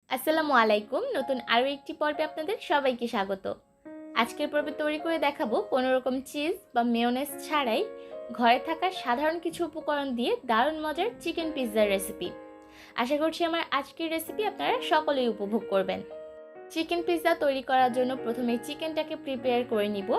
আসসালামু আলাইকুম। নতুন আরও একটি পর্বে আপনাদের সবাইকে স্বাগত। আজকের পর্বে তৈরি করে দেখাবো কোনো রকম চিজ বা মেয়োনেজ ছাড়াই ঘরে থাকা সাধারণ কিছু উপকরণ দিয়ে দারুণ মজার চিকেন পিৎজার রেসিপি। আশা করছি আমার আজকের রেসিপি আপনারা সকলেই উপভোগ করবেন। চিকেন পিৎজা তৈরি করার জন্য প্রথমে চিকেনটাকে প্রিপেয়ার করে নিব।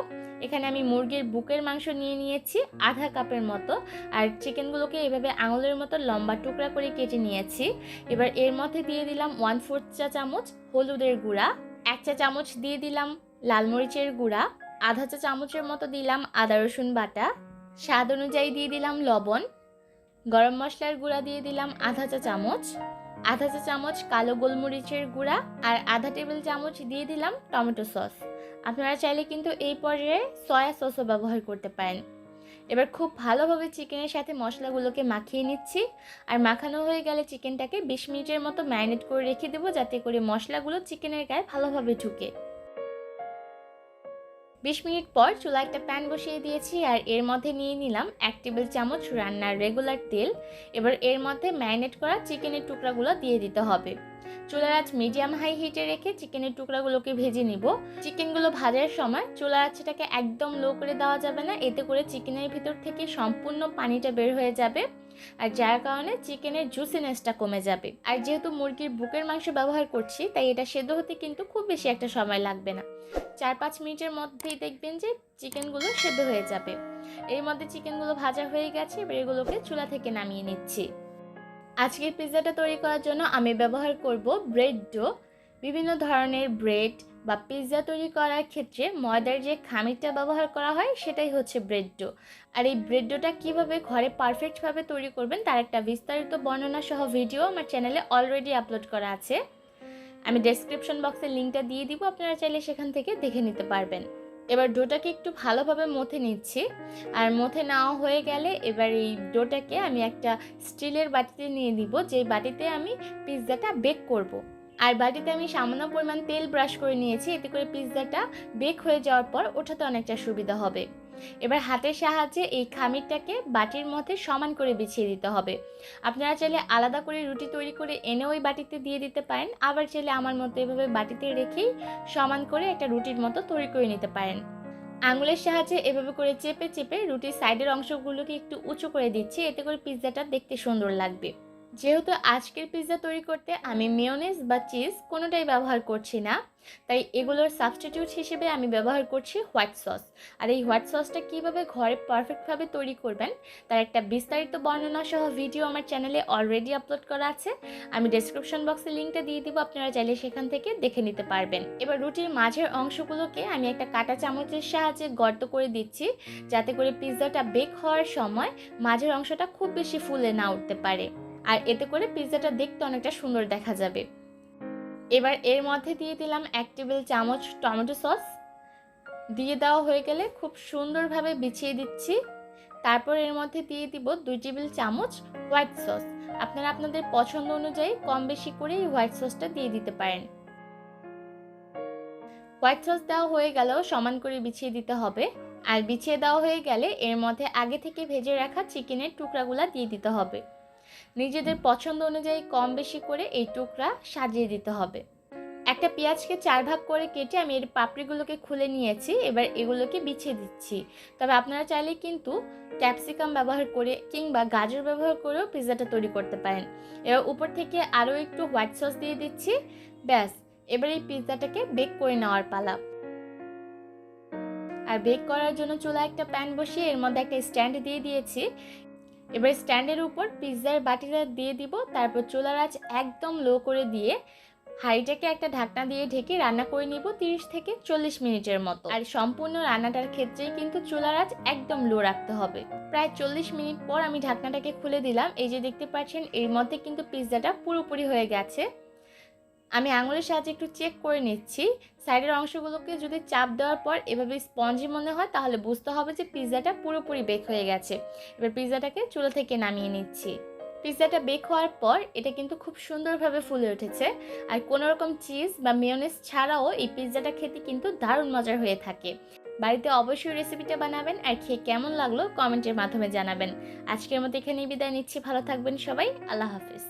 এখানে আমি মুরগির বুকের মাংস নিয়ে নিয়েছি আধা কাপের মতো, আর চিকেনগুলোকে এভাবে আঙুলের মতো লম্বা টুকরা করে কেটে নিয়েছি। এবার এর মধ্যে দিয়ে দিলাম 1/4 চা চামচ হলুদের গুঁড়া, 1 চা চামচ দিয়ে দিলাম লাল মরিচের গুঁড়া, আধা চা চামচের মতো দিলাম আদা রসুন বাটা, স্বাদ অনুযায়ী দিয়ে দিলাম লবণ, গরম মশলার গুঁড়া দিয়ে দিলাম আধা চা চামচ, আধা চা চামচ কালো গোলমরিচের গুঁড়া, আর আধা টেবিল চামচ দিয়ে দিলাম টমেটো সস। আপনারা চাইলে কিন্তু এই পর্যায়ে সয়া সসও ব্যবহার করতে পারেন। এবার খুব ভালোভাবে চিকেনের সাথে মশলাগুলোকে মাখিয়ে নিচ্ছি, আর মাখানো হয়ে গেলে চিকেনটাকে 20 মিনিটের মতো ম্যারিনেট করে রেখে দেবো, যাতে করে মশলাগুলো চিকেনের গায়ে ভালোভাবে ঢুকে। 20 মিনিট পর চুলা একটা প্যান বসিয়ে দিয়েছি, আর এর মধ্যে নিয়ে নিলাম 1 টেবিল চামচ রান্নার রেগুলার তেল। এবার এর মধ্যে ম্যারিনেট করা চিকেনের টুকরাগুলো দিয়ে দিতে হবে। চুলার আঁচ মিডিয়াম হাই হিটে রেখে চিকেনের টুকরাগুলোকে ভেজে নিব। চিকেনগুলো ভাজার সময় চুলার আঁচটাকে একদম লো করে দেওয়া যাবে না, এতে করে চিকেনের ভিতর থেকে সম্পূর্ণ পানিটা বের হয়ে যাবে, আর যার কারণে চিকেনের জুসিনেসটা কমে যাবে। আর যেহেতু মুরগির বুকের মাংস ব্যবহার করছি, তাই এটা সেদ্ধ হতে কিন্তু খুব বেশি একটা সময় লাগবে না। 4-5 মিনিটের মধ্যেই দেখবেন যে চিকেনগুলো সেদ্ধ হয়ে যাবে। এর মধ্যে চিকেনগুলো ভাজা হয়ে গেছে, এবার এগুলোকে চুলা থেকে নামিয়ে নিচ্ছি। আজকের পিৎজাটা তৈরি করার জন্য আমি ব্যবহার করব ব্রেড ডো। বিভিন্ন ধরনের ব্রেড বা পিৎজা তৈরি করার ক্ষেত্রে ময়দার যে খামিরটা ব্যবহার করা হয় সেটাই হচ্ছে ব্রেড ডো। আর এই ব্রেড ডোটা কীভাবে ঘরে পারফেক্টভাবে তৈরি করবেন তার একটা বিস্তারিত বর্ণনা সহ ভিডিও আমার চ্যানেলে অলরেডি আপলোড করা আছে। আমি ডেসক্রিপশন বক্সে লিঙ্কটা দিয়ে দিব, আপনারা চাইলে সেখান থেকে দেখে নিতে পারবেন। এবার ডোটাকে একটু ভালোভাবে মথে নিচ্ছি, আর মথে নেওয়া হয়ে গেলে এবার এই ডোটাকে আমি একটা স্টিলের বাটিতে নিয়ে দিব, যেই বাটিতে আমি পিৎজাটা বেক করব। আর বাটিতে আমি সামান্য পরিমাণ তেল ব্রাশ করে নিয়েছি, এতে করে পিৎজাটা বেক হয়ে যাওয়ার পর ওঠাতে অনেকটা সুবিধা হবে। এবার হাতের সাহায্যে এই খামিরটাকে বাটির মধ্যে সমান করে বিছিয়ে দিতে হবে। আপনারা চাইলে আলাদা করে রুটি তৈরি করে এনে ওই বাটিতে দিয়ে দিতে পারেন, আবার চাইলে আমার মতো এভাবে বাটিতে রেখেই সমান করে একটা রুটির মতো তৈরি করে নিতে পারেন। আঙুলের সাহায্যে এভাবে করে চেপে চেপে রুটির সাইডের অংশগুলোকে একটু উঁচু করে দিচ্ছি, এতে করে পিৎজাটা দেখতে সুন্দর লাগবে। যেহেতু আজকের পিৎজা তৈরি করতে আমি মেয়োনেজ বা চিজ কোনোটাই ব্যবহার করছি না, তাই এগুলোর সাবস্টিটিউট হিসেবে আমি ব্যবহার করছি হোয়াইট সস। আর এই হোয়াইট সসটা কীভাবে ঘরে পারফেক্টভাবে তৈরি করবেন তার একটা বিস্তারিত বর্ণনা সহ ভিডিও আমার চ্যানেলে অলরেডি আপলোড করা আছে। আমি ডেসক্রিপশন বক্সে লিঙ্কটা দিয়ে দিব, আপনারা চাইলে সেখান থেকে দেখে নিতে পারবেন। এবার রুটির মাঝের অংশগুলোকে আমি একটা কাঁটা চামচের সাহায্যে গর্ত করে দিচ্ছি, যাতে করে পিৎজাটা বেক হওয়ার সময় মাঝের অংশটা খুব বেশি ফুলে না উঠতে পারে, আর এতে করে পিৎজাটা দেখতে অনেকটা সুন্দর দেখা যাবে। এবার এর মধ্যে দিয়ে দিলাম 1 টেবিল চামচ টমেটো সস। দিয়ে দেওয়া হয়ে গেলে খুব সুন্দরভাবে বিছিয়ে দিচ্ছি। তারপর এর মধ্যে দিয়ে দিব 2 টেবিল চামচ হোয়াইট সস। আপনারা আপনাদের পছন্দ অনুযায়ী কম বেশি করে এই হোয়াইট সসটা দিয়ে দিতে পারেন। হোয়াইট সস দেওয়া হয়ে গেলেও সমান করে বিছিয়ে দিতে হবে। আর বিছিয়ে দেওয়া হয়ে গেলে এর মধ্যে আগে থেকে ভেজে রাখা চিকেনের টুকরাগুলো দিয়ে দিতে হবে। নিজেদের পছন্দ অনুযায়ী কম বেশি করে এই টুকরা সাজিয়ে দিতে হবে। একটা পেঁয়াজকে 4 ভাগ করে কেটে আমি এর পাপড়িগুলোকে খুলে নিয়েছি, এবার এগুলোকে বিছিয়ে দিচ্ছি। তবে আপনারা চাইলে কিন্তু ক্যাপসিকাম ব্যবহার করে কিংবা গাজর ব্যবহার করেও পিৎজাটা তৈরি করতে পারেন। এবার উপর থেকে আরও একটু হোয়াইট সস দিয়ে দিচ্ছি। ব্যাস, এবার এই পিৎজাটাকে বেক করে নেওয়ার পালা। আর বেক করার জন্য চুলায় একটা প্যান বসিয়ে এর মধ্যে একটা স্ট্যান্ড দিয়ে দিয়েছি। এবার স্ট্যান্ডের উপর পিৎজার বাটিটা দিয়ে দিব, তারপর চুলার আঁচ একদম লো করে দিয়ে হাঁড়িটাকে একটা ঢাকনা দিয়ে ঢেকে রান্না করে নিব 30 থেকে 40 মিনিটের মতো। আর সম্পূর্ণ রান্নাটার ক্ষেত্রেই কিন্তু চুলার আঁচ একদম লো রাখতে হবে। প্রায় 40 মিনিট পর আমি ঢাকনাটাকে খুলে দিলাম। এই যে দেখতে পাচ্ছেন এর মধ্যে কিন্তু পিৎজাটা পুরোপুরি হয়ে গেছে। আমি আঙুলের সাহায্যে একটু চেক করে নিচ্ছি। সাইডের অংশগুলোকে যদি চাপ দেওয়ার পর এভাবে স্পঞ্জি মনে হয়, তাহলে বুঝতে হবে যে পিৎজাটা পুরোপুরি বেক হয়ে গেছে। এবার পিৎজাটাকে চুলা থেকে নামিয়ে নিচ্ছি। পিৎজাটা বেক হওয়ার পর এটা কিন্তু খুব সুন্দরভাবে ফুলে উঠেছে। আর কোনো রকম চিজ বা মেয়োনেজ ছাড়াও এই পিৎজাটা খেতে কিন্তু দারুণ মজার হয়ে থাকে। বাড়িতে অবশ্যই রেসিপিটা বানাবেন, আর খেয়ে কেমন লাগলো কমেন্টের মাধ্যমে জানাবেন। আজকের মতো এখানেই বিদায় নিচ্ছি। ভালো থাকবেন সবাই। আল্লাহ হাফেজ।